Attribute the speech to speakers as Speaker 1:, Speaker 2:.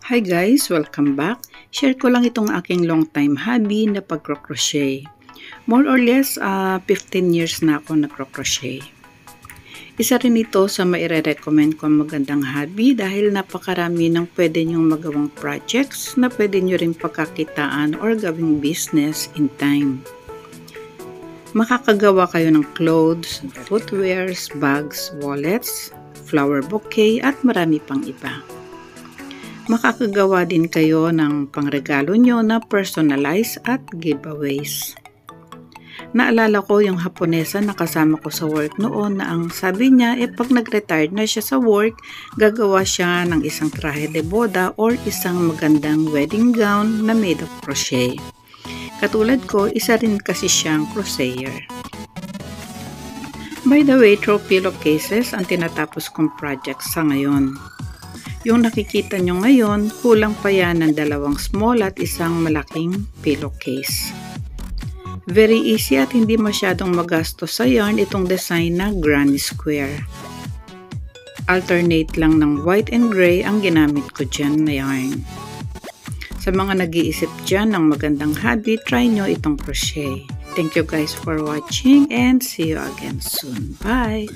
Speaker 1: Hi guys! Welcome back! Share ko lang itong aking long time hobby na pagkro-crochet. More or less 15 years na ako nagkro-crochet. Isa rin ito sa maire-recommend ko magandang hobby dahil napakarami ng pwede nyong magawang projects na pwede nyo rin pagkakitaan or gawing business in time. Makakagawa kayo ng clothes, footwears, bags, wallets, flower bouquet at marami pang iba. Makakagawa din kayo ng pangregalo nyo na personalized at giveaways. Naalala ko yung Haponesa na kasama ko sa work noon na ang sabi niya pag nag-retired na siya sa work, gagawa siya ng isang traje de boda or isang magandang wedding gown na made of crochet. Katulad ko, isa rin kasi siyang crocheter. By the way, throw pillowcases ang tinatapos kong project sa ngayon. Yung nakikita nyo ngayon, kulang pa yan ng dalawang small at isang malaking pillowcase. Very easy at hindi masyadong magastos sa yarn itong design na granny square. Alternate lang ng white and gray ang ginamit ko dyan na yarn. Sa mga nag-iisip dyan ng magandang hobby, try nyo itong crochet. Thank you guys for watching and see you again soon. Bye!